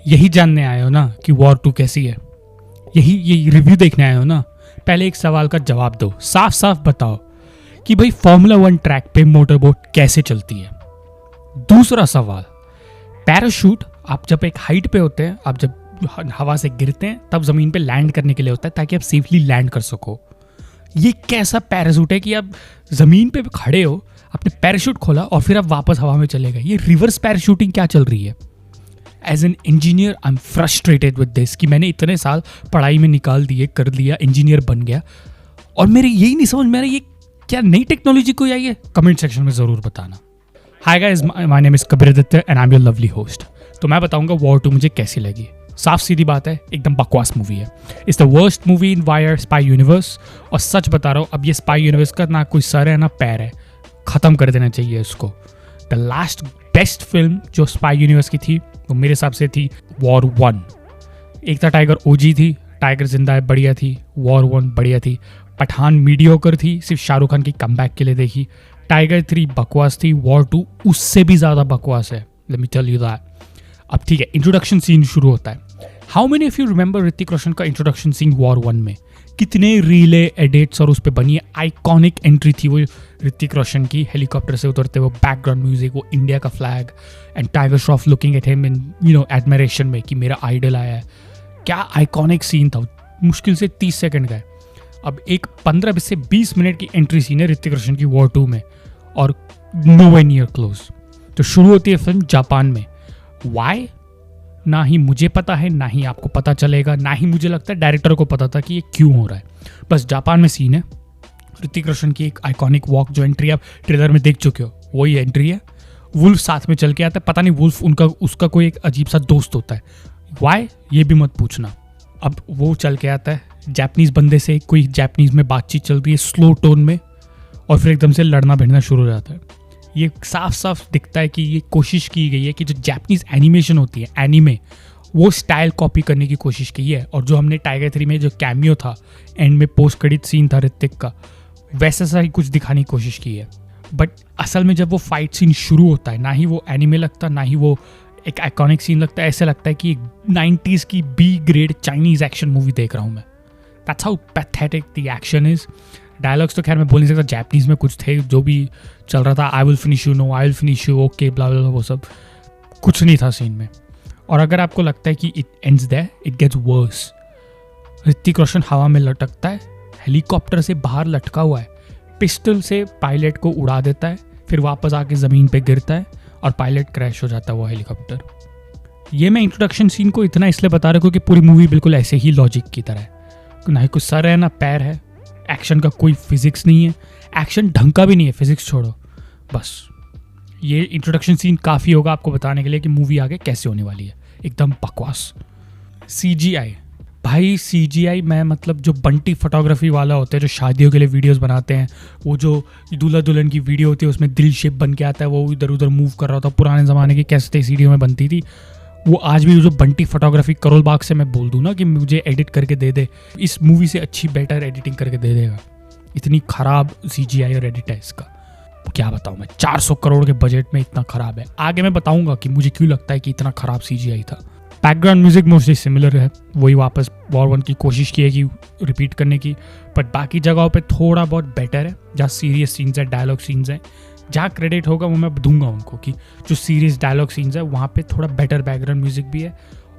यही जानने आए हो ना कि वॉर 2 कैसी है? यही रिव्यू देखने आए हो ना? पहले एक सवाल का जवाब दो, साफ साफ बताओ कि भाई फॉर्मूला 1 ट्रैक पे मोटरबोट कैसे चलती है। दूसरा सवाल, पैराशूट आप जब एक हाइट पे होते हैं, आप जब हवा से गिरते हैं तब जमीन पे लैंड करने के लिए होता है ताकि आप सेफली लैंड कर सको। ये कैसा पैराशूट है कि आप जमीन पे खड़े हो, आपने पैराशूट खोला और फिर आप वापस हवा में चले गए? ये रिवर्स पैराशूटिंग क्या चल रही है? As an engineer I am frustrated with this कि मैंने इतने साल पढ़ाई में निकाल दिए, कर लिया, इंजीनियर बन गया और मेरे यही नहीं समझ में आ रहा ये क्या नई टेक्नोलॉजी कोई आई है। कमेंट सेक्शन में ज़रूर बताना। Hi guys, my name is Kabir Dutt and I am your lovely host. तो मैं बताऊंगा वॉर 2 मुझे कैसी लगी। साफ सीधी बात है, एकदम बकवास मूवी है। It's the worst movie in wire spy universe. और सच बता रहा हूँ, अब ये स्पाई यूनिवर्स का ना कोई सर है ना पैर है, ख़त्म कर देना चाहिए इसको। द लास्ट बेस्ट फिल्म जो स्पाई यूनिवर्स की थी वो मेरे हिसाब से थी वॉर 1। एक था टाइगर ओजी थी, टाइगर जिंदा है बढ़िया थी, वॉर 1 बढ़िया थी। पठान मीडियोकर थी, सिर्फ शाहरुख खान की कमबैक के लिए देखी। टाइगर 3 बकवास थी, वॉर 2 उससे भी ज़्यादा बकवास है। Let me tell you that. अब ठीक है, इंट्रोडक्शन सीन शुरू होता है। How many of you remember Hrithik Roshan का इंट्रोडक्शन सीन वॉर 1 में? कितने रीले एडिट्स और उस पर बनी आइकॉनिक एंट्री थी वो ऋतिक रोशन की, हेलीकॉप्टर से उतरते, वो बैकग्राउंड म्यूजिक, वो इंडिया का flag and tiger Shroff looking at him in admiration में कि मेरा आइडल आया है। क्या आइकॉनिक सीन था, मुश्किल से 30 सेकंड का है। अब एक 15 से 20 मिनट की एंट्री सीन है ऋतिक रोशन की वॉर 2 में और नो वे नियर क्लोज। तो शुरू होती है फिल्म जापान में। वाई? ना ही मुझे पता है, ना ही आपको पता चलेगा, ना ही मुझे लगता है डायरेक्टर को पता था कि ये क्यों हो रहा है। बस जापान में सीन है, ऋतिक रोशन की एक आइकॉनिक वॉक जो एंट्री आप ट्रेलर में देख चुके हो वही एंट्री है। वुल्फ साथ में चल के आता है, पता नहीं वुल्फ उसका कोई एक अजीब सा दोस्त होता है। वाई? ये भी मत पूछना। अब वो चल के आता है, जापानीज बंदे से कोई जापानीज में बातचीत चल रही है स्लो टोन में, और फिर एकदम से लड़ना भिड़ना शुरू हो जाता है। ये साफ साफ दिखता है कि ये कोशिश की गई है कि जो जापानीज एनिमेशन होती है, एनीमे, वो स्टाइल कॉपी करने की कोशिश की है। और जो हमने टाइगर 3 में जो कैमियो था, एंड में पोस्ट क्रेडिट सीन था ऋतिक का, वैसा सा ही कुछ दिखाने की कोशिश की है। बट असल में जब वो फाइट सीन शुरू होता है, ना ही वो एनीमे लगता, ना ही वो एक आइकॉनिक सीन लगता है। ऐसा लगता है कि एक 90s की B grade Chinese action movie देख रहा हूँ मैं। That's how pathetic the action is. Dialogues तो खैर मैं बोल नहीं सकता, जापानीज में कुछ थे जो भी चल रहा था, I will finish you, no I will finish you, okay blah blah, वो सब कुछ नहीं था सीन में। और अगर आपको लगता है कि it ends there, it gets worse. Hrithik Roshan हवा में लटकता है, हेलीकॉप्टर से बाहर लटका हुआ है, पिस्टल से पायलट को उड़ा देता है, फिर वापस आके ज़मीन पे गिरता है और पायलट क्रैश हो जाता है वो हेलीकॉप्टर। ये मैं इंट्रोडक्शन सीन को इतना इसलिए बता रहा हूँ क्योंकि पूरी मूवी बिल्कुल ऐसे ही लॉजिक की तरह है। ना ही कुछ सर है ना पैर है, एक्शन का कोई फिजिक्स नहीं है, एक्शन ढंग का भी नहीं है, फिजिक्स छोड़ो। बस ये इंट्रोडक्शन सीन काफ़ी होगा आपको बताने के लिए कि मूवी आगे कैसे होने वाली है। एकदम बकवास। CGI भाई, CGI मैं मतलब जो बंटी फोटोग्राफी वाला होता है जो शादियों के लिए वीडियोस बनाते हैं, वो जो दूल्हा दुल्हन की वीडियो होती है उसमें दिल शेप बन के आता है, वो इधर उधर मूव कर रहा होता है, पुराने ज़माने की कैसेटें सीडियों में बनती थी, वो आज भी जो बंटी फोटोग्राफी करोल बाग से मैं बोल दूँ ना कि मुझे एडिट करके दे दे, इस मूवी से अच्छी बेटर एडिटिंग करके दे देगा। इतनी ख़राब CGI और एडिट है इसका, क्या बताऊँ मैं। 400 करोड़ के बजट में इतना ख़राब है। आगे मैं बताऊँगा कि मुझे क्यों लगता है कि इतना ख़राब CGI था। बैकग्राउंड म्यूजिक मोस्टली सिमिलर है, वही वापस वॉर 1 की कोशिश की है कि रिपीट करने की, बट बाकी जगहों पे थोड़ा बहुत बेटर है। जहाँ सीरियस सीन्स है, डायलॉग सीन्स हैं, जहाँ क्रेडिट होगा वो मैं दूंगा उनको कि जो सीरियस डायलॉग सीन्स है वहाँ पे थोड़ा बेटर बैकग्राउंड म्यूजिक भी है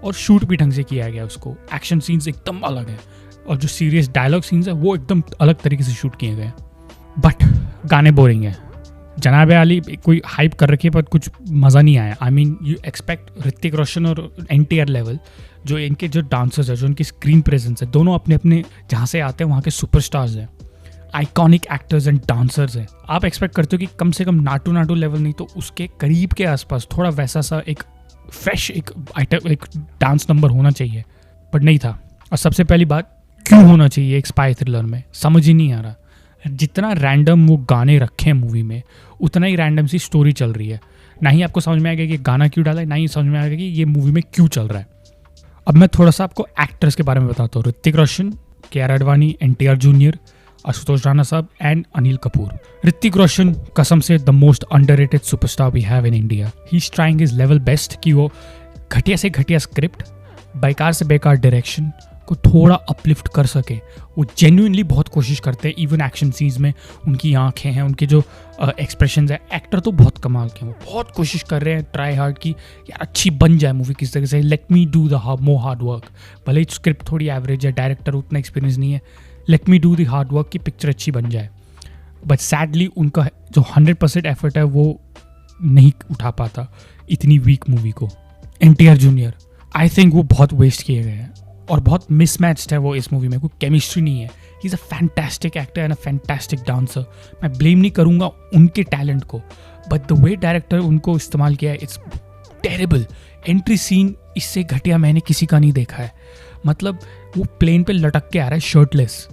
और शूट भी ढंग से किया गया उसको। एक्शन सीन्स एकदम अलग है और जो सीरियस डायलॉग सीन्स है वो एकदम अलग तरीके से शूट किए गए। बट गाने बोरिंग है। जनाब आली कोई हाइप कर रखी है पर कुछ मज़ा नहीं आया। I mean you expect Hrithik Roshan और NTR लेवल, जो इनके जो डांसर्स है, जो इनकी स्क्रीन प्रेजेंस है, दोनों अपने अपने जहाँ से आते हैं वहाँ के सुपरस्टार्स हैं, आइकॉनिक एक्टर्स एंड डांसर्स हैं। आप एक्सपेक्ट करते हो कि कम से कम नाटू लेवल नहीं तो उसके करीब के आसपास थोड़ा वैसा सा एक फ्रेश एक डांस नंबर होना चाहिए, बट नहीं था। और सबसे पहली बात, क्यों होना चाहिए एक स्पाई थ्रिलर में, समझ ही नहीं आ रहा। जितना रैंडम वो गाने रखे हैं मूवी में, उतना ही रैंडम सी स्टोरी चल रही है। ना ही आपको समझ में आएगा कि गाना क्यों डाला है, ना ही समझ में आएगा कि ये मूवी में क्यों चल रहा है। अब मैं थोड़ा सा आपको एक्टर्स के बारे में बताता हूँ। Hrithik Roshan, KR Advani, NTR junior, Ashutosh Rana साहब एंड अनिल कपूर। ऋतिक रोशन कसम से the most underrated superstar we have in India. He is trying his level best कि वो घटिया से घटिया स्क्रिप्ट, बेकार से बेकार डायरेक्शन को थोड़ा अपलिफ्ट कर सके। वो जेन्युइनली बहुत कोशिश करते हैं। इवन एक्शन सीन्स में उनकी आंखें हैं, उनके जो एक्सप्रेशंस है, एक्टर तो बहुत कमाल के हैं। वो बहुत कोशिश कर रहे हैं ट्राई हार्ड की यार अच्छी बन जाए मूवी किस तरह से, let me do the more hard work. भले ही स्क्रिप्ट थोड़ी एवरेज है, डायरेक्टर उतना एक्सपीरियंस नहीं है, let me do the hard work की पिक्चर अच्छी बन जाए। बट सैडली उनका जो 100% एफर्ट है वो नहीं उठा पाता इतनी वीक मूवी को। एनटीआर जूनियर आई थिंक वो बहुत वेस्ट किए गए हैं और बहुत मिसमैच्ड है वो इस मूवी में। कोई केमिस्ट्री नहीं है। ही is a fantastic actor and a fantastic dancer. मैं ब्लेम नहीं करूँगा उनके टैलेंट को, बट द वे डायरेक्टर उनको इस्तेमाल किया है इट्स टेरेबल। एंट्री सीन इससे घटिया मैंने किसी का नहीं देखा है। मतलब वो प्लेन पे लटक के आ रहा है शर्टलेस,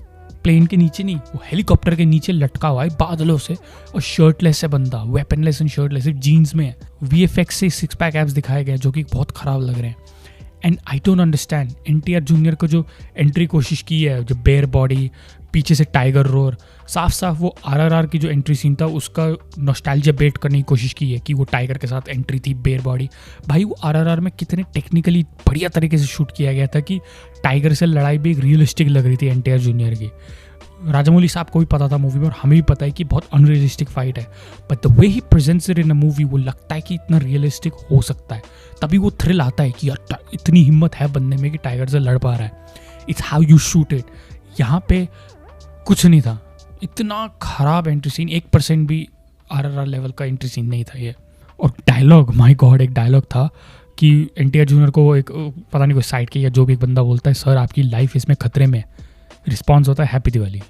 प्लेन के नीचे नहीं, वो हेलीकॉप्टर के नीचे लटका हुआ है बादलों से, और शर्टलेस है बंदा, वेपनलेस एंड शर्टलेस, सिर्फ जीन्स में है। VFX से 6 पैक एब्स दिखाए गए जो कि बहुत ख़राब लग रहे हैं। And I don't understand NTR junior को जो एंट्री कोशिश की है, जो बेयर बॉडी, पीछे से टाइगर रोर, साफ साफ वो RRR की जो एंट्री सीन था उसका नॉस्टैल्जिया बेट करने की कोशिश की है कि वो टाइगर के साथ एंट्री थी, बेयर बॉडी। भाई वो RRR में कितने टेक्निकली बढ़िया तरीके से शूट किया गया था कि टाइगर से लड़ाई भी एक रियलिस्टिक लग रही थी एनटीआर जूनियर की। राजामौली साहब को भी पता था मूवी में और हमें भी पता है कि बहुत अनरियलिस्टिक फाइट है, but the way he presents it in a movie वो लगता है कि इतना रियलिस्टिक हो सकता है। तभी वो थ्रिल आता है कि यार इतनी हिम्मत है बंदे में कि टाइगर से लड़ पा रहा है। It's how you shoot it. यहाँ पे कुछ नहीं था, इतना खराब एंट्री सीन, 1% भी RRR लेवल का एंट्री सीन नहीं था ये। और डायलॉग, माय गॉड, एक डायलॉग था कि एनटीआर जूनियर को एक पता नहीं कोई साइड के या जो भी एक बंदा बोलता है, सर आपकी लाइफ इसमें खतरे में। रिस्पॉन्स होता है हैप्पी दिवाली।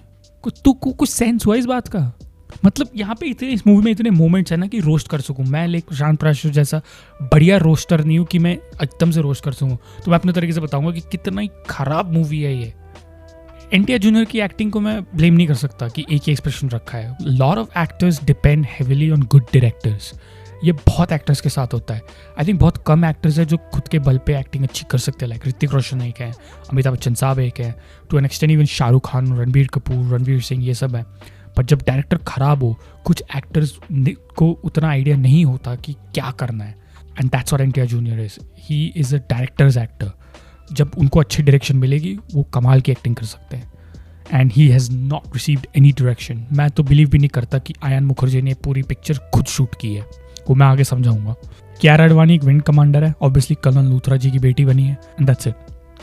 कुछ सेंस हुआ इस बात का? मतलब यहाँ पे इतने इस मूवी में इतने मोमेंट्स हैं ना कि रोस्ट कर सकूँ मैं, लेकिन प्रशांत प्राशु जैसा बढ़िया रोस्टर नहीं हूँ कि मैं एकदम से रोस्ट कर सकूँ। तो मैं अपने तरीके से बताऊंगा कि कितना ही खराब मूवी है ये। एनटीआर जूनियर की एक्टिंग को मैं ब्लेम नहीं कर सकता कि एक ही एक्सप्रेशन रखा है। Lot of actors depend heavily on good directors. ये बहुत एक्टर्स के साथ होता है। आई थिंक बहुत कम एक्टर्स हैं जो खुद के बल पे एक्टिंग अच्छी कर सकते हैं। लाइक ऋतिक रोशन एक है, अमिताभ बच्चन साहब एक है, to an extend even Shahrukh Khan, Ranbir Kapoor, Ranveer Singh, ये सब है। पर जब डायरेक्टर ख़राब हो, कुछ एक्टर्स को उतना आइडिया नहीं होता कि क्या करना है। And that's what NTR junior is. He is a directors actor. जब उनको अच्छी डायरेक्शन मिलेगी वो कमाल की एक्टिंग कर सकते हैं। And he has not received any direction. मैं तो बिलीव भी नहीं करता कि आयान मुखर्जी ने पूरी पिक्चर खुद शूट की है। वो मैं आगे समझाऊंगा। कियारा आडवाणी एक विंग कमांडर है, ऑब्वियसली कर्नल लूथरा जी की बेटी बनी है, एंड दैट्स इट।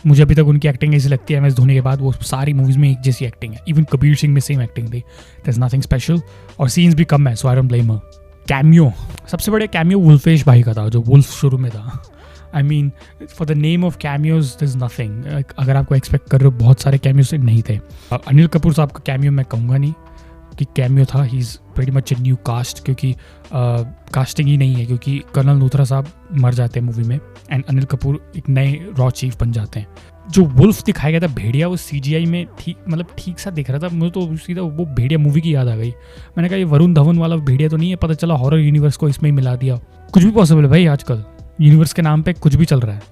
मुझे अभी तक उनकी एक्टिंग ऐसी लगती है MS धोनी के बाद वो सारी मूवीज में एक जैसी एक्टिंग है। इवन कबीर सिंह में सेम एक्टिंग थी। देयर इज नथिंग स्पेशल और सीन्स भी कम है, so I don't blame her. Cameo, सबसे बड़े कैमियो वुल्फेश भाई का था, जो वुल्फ शुरू में था। I mean for the name of cameos there is nothing. अगर आपको एक्सपेक्ट कर रहे हो बहुत सारे कैमियोज से, नहीं थे। अनिल कपूर साहब का कैमियो मैं कहूँगा नहीं कि कैमियो था। He is very much a new cast, क्योंकि कास्टिंग ही नहीं है, क्योंकि कर्नल लूथरा साहब मर जाते हैं मूवी में एंड अनिल कपूर एक नए रॉ चीफ बन जाते हैं। जो वुल्फ दिखाया गया था भेड़िया, वो CGI में ठीक सा दिख रहा था। मुझे तो सीधा वो भेड़िया मूवी की याद आ गई। मैंने कहा ये वरुण धवन वाला भेड़िया तो नहीं है, पता चला हॉरर यूनिवर्स को इसमें ही मिला दिया। कुछ भी पॉसिबल है भाई, आजकल यूनिवर्स के नाम पे कुछ भी चल रहा है।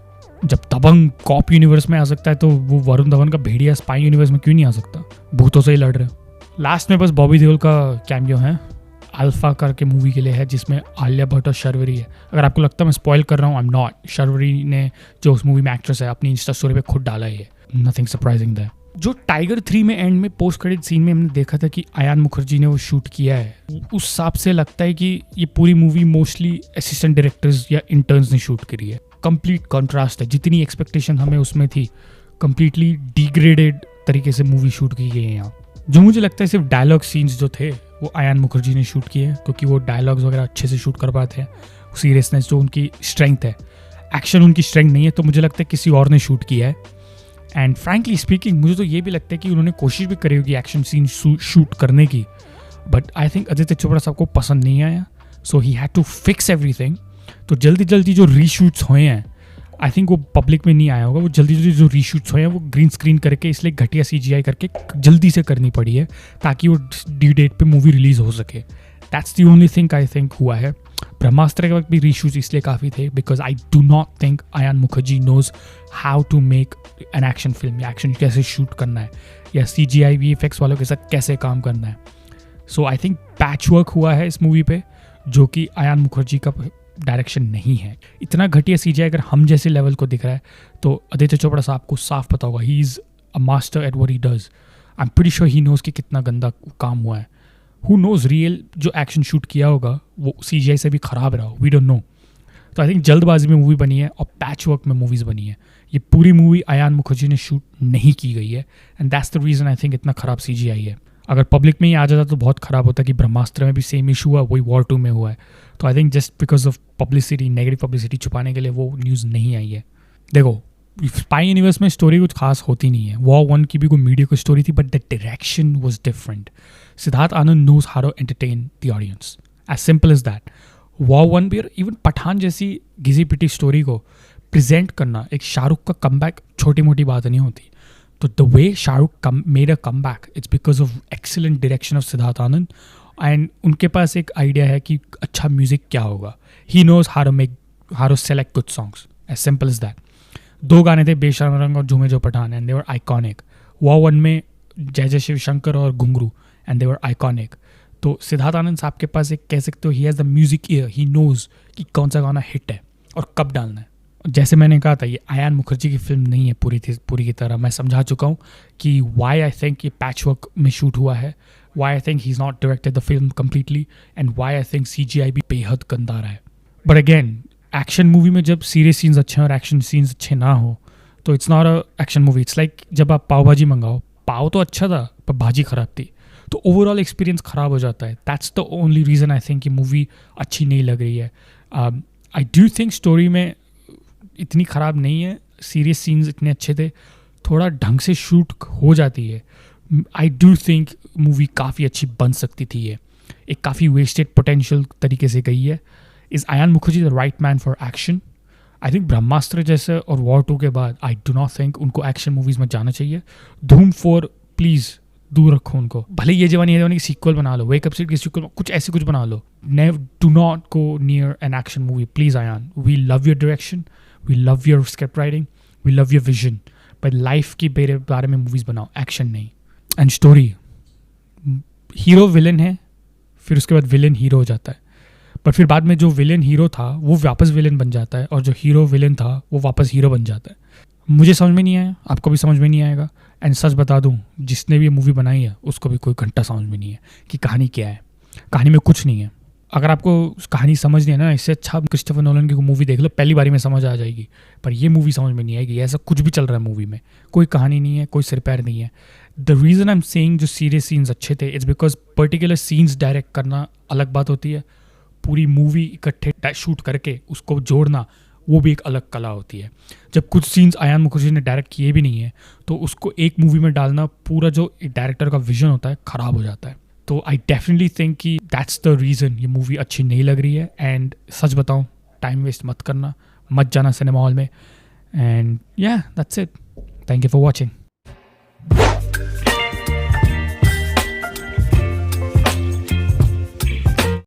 जब दबंग कॉप यूनिवर्स में आ सकता है तो वो वरुण धवन का भेड़िया स्पाई यूनिवर्स में क्यों नहीं आ सकता? भूतों से ही लड़ रहे। लास्ट में बस बॉबी देओल का कैमियो है, अल्फा करके मूवी के लिए है, जिसमें आलिया भट्ट और शर्वरी है। अगर आपको लगता है मैं स्पॉइल कर रहा हूँ, आई एम नॉट। शर्वरी ने जो उस मूवी में एक्ट्रेस है अपनी इंस्टा स्टोरी पे खुद डाला है, नथिंग सरप्राइजिंग दैट। जो टाइगर 3 में एंड में पोस्ट क्रेडिट सीन में हमने देखा था कि आयान मुखर्जी ने वो शूट किया है, उस हिसाब से लगता है कि ये पूरी मूवी मोस्टली असिस्टेंट डायरेक्टर्स या इंटर्न्स ने शूट करी है। कंप्लीट कॉन्ट्रास्ट है। जितनी एक्सपेक्टेशन हमें उसमें थी, कंप्लीटली डिग्रेडेड तरीके से मूवी शूट की गई है यहाँ। जो मुझे लगता है सिर्फ डायलॉग सीन्स जो थे वो आयान मुखर्जी ने शूट किए, क्योंकि वो डायलॉग्स वगैरह अच्छे से शूट कर पाते हैं। सीरियसनेस जो उनकी स्ट्रेंथ है, एक्शन उनकी स्ट्रेंथ नहीं है, तो मुझे लगता है किसी और ने शूट किया है। एंड फ्रैंकली स्पीकिंग मुझे तो ये भी लगता है कि उन्होंने कोशिश भी करी होगी एक्शन सीन शूट करने की, but I think Aditya Chopra sahab को पसंद नहीं आया, so he had to fix everything. तो जल्दी जल्दी जो रीशूट्स हुए हैं, आई थिंक वो पब्लिक में नहीं आया होगा। वो जल्दी जल्दी जो रीशूट्स हुए हैं वो ग्रीन स्क्रीन करके, इसलिए घटिया CGI करके जल्दी से करनी पड़ी है ताकि वो ड्यू डेट पे मूवी रिलीज हो सके। That's the only thing I think हुआ है। ब्रह्मास्त्र के वक्त भी रीशूट्स इसलिए काफ़ी थे because I do not think Ayan Mukherjee knows how to make an action film, या एक्शन कैसे शूट करना है, या CGI VFX वालों के साथ कैसे काम करना है। So I think patch work हुआ है इस मूवी पे, जो कि आयान मुखर्जी का डायरेक्शन नहीं है। इतना घटिया सीजीआई अगर हम जैसे लेवल को दिख रहा है तो आदित्य चोपड़ा साहब को साफ पता होगा, he is a master at what he does. I am pretty sure he knows कि कितना गंदा काम हुआ है। हु नोज रियल जो एक्शन शूट किया होगा वो सीजीआई से भी ख़राब रहा हो, वी डोंट नो। तो आई थिंक जल्दबाजी में मूवी बनी है और पैच वर्क में मूवीज़ बनी है। ये पूरी मूवी अयान मुखर्जी ने शूट नहीं की गई है and that's the reason I think इतना ख़राब सीजीआई है। अगर पब्लिक में ही आ जाता तो बहुत ख़राब होता कि ब्रह्मास्त्र में भी सेम इशू हुआ, वही वॉर 2 में हुआ है। तो I think just because of publicity, negative publicity छुपाने के लिए वो न्यूज़ नहीं आई है। देखो स्पाई यूनिवर्स में स्टोरी कुछ खास होती नहीं है। वॉर 1 की भी कोई मीडिया की स्टोरी थी but the direction was different. Siddharth Anand knows how to entertain the audience, as simple as that. War 1 भी, इवन पठान जैसी घिसी पिटी स्टोरी को प्रेजेंट करना, एक शाहरुख का कमबैक छोटी मोटी बात नहीं होती। तो the way Shahrukh made a comeback, it's because of excellent direction of Siddharth Anand and उनके पास एक आइडिया है कि अच्छा म्यूजिक क्या होगा। He knows how to select good songs, as simple as that. 2 गाने थे, बेशर्म रंग और Jhoome Jo Pathaan, and they were iconic. War 1 में जय जय शिव शंकर और घुंगरू, एंड दे वर आइकॉनिक। तो सिद्धार्थ आनंद साहब के पास एक कह सकते हो he has the music ear, he knows कि कौन सा गाना हिट है और कब डालना है। जैसे मैंने कहा था, ये अयान मुखर्जी की फिल्म नहीं है पूरी की तरह। मैं समझा चुका हूँ कि वाई आई थिंक ये पैच वर्क में शूट हुआ है, why I think he is not directed the film completely, and why I think CGI भी बेहद गंदा रहा है। बट अगेन, एक्शन मूवी में जब सीरियस सीन्स अच्छे हैं और एक्शन सीन्स अच्छे ना हो तो it's not a action movie. It's like जब आप पाव भाजी मंगाओ, पाव तो अच्छा था पर भाजी ख़राब थी, तो ओवरऑल एक्सपीरियंस ख़राब हो जाता है। That's the only reason I think ये मूवी अच्छी नहीं लग रही है। आई डू थिंक स्टोरी में इतनी ख़राब नहीं है, सीरियस सीन्स इतने अच्छे थे, थोड़ा ढंग से शूट हो जाती है। आई डू थिंक मूवी काफ़ी अच्छी बन सकती थी। ये एक काफ़ी वेस्टेड पोटेंशियल तरीके से गई है। Is Ayan Mukerji the right man for action? I think Brahmastra जैसे और वॉर 2 के बाद आई डू नॉट थिंक उनको एक्शन मूवीज़ में जाना चाहिए। धूम 4 प्लीज़ दूर रखो उनको। भले ये जवानी है जवानी की सीक्वल बना लो, वेकअप सीट की सीक्वल, कुछ ऐसे कुछ बना लो। Do not go near an action movie please Ayan. We love your direction, we love your script writing, we love your vision, but life की बारे में मूवीज़ बनाओ, एक्शन नहीं। एंड स्टोरी, हीरो विलन है, फिर उसके बाद विलन हीरो हो जाता है, पर फिर बाद में जो विलन हीरो था वो वापस विलन बन जाता है, और जो हीरो विलन था वो वापस हीरो बन जाता है। मुझे समझ में नहीं आया, आपको भी समझ में नहीं आएगा। एंड सच बता दूं, जिसने भी ये मूवी बनाई है उसको भी कोई घंटा समझ में नहीं है कि कहानी क्या है। कहानी में कुछ नहीं है। अगर आपको कहानी समझनी है ना, इससे अच्छा क्रिस्टोफर नोलन की मूवी देख लो, पहली बारी में समझ आ जाएगी। पर ये मूवी समझ में नहीं आएगी, ऐसा कुछ भी चल रहा है मूवी में, कोई कहानी नहीं है, कोई सिर पैर नहीं है। The reason I am saying जो सीरियस सीन्स अच्छे थे, it's because particular scenes direct करना अलग बात होती है, पूरी मूवी इकट्ठे शूट करके उसको जोड़ना वो भी एक अलग कला होती है। जब कुछ सीन्स अयान मुखर्जी ने डायरेक्ट किए भी नहीं है तो उसको एक मूवी में डालना, पूरा जो डायरेक्टर का विजन होता है ख़राब हो जाता है। तो आई डेफिनेटली थिंक कि दैट्स द रीज़न ये मूवी अच्छी नहीं लग रही है। एंड सच बताऊं, टाइम वेस्ट मत करना, मत जाना सिनेमा हॉल में। एंड या that's it, thank you for watching.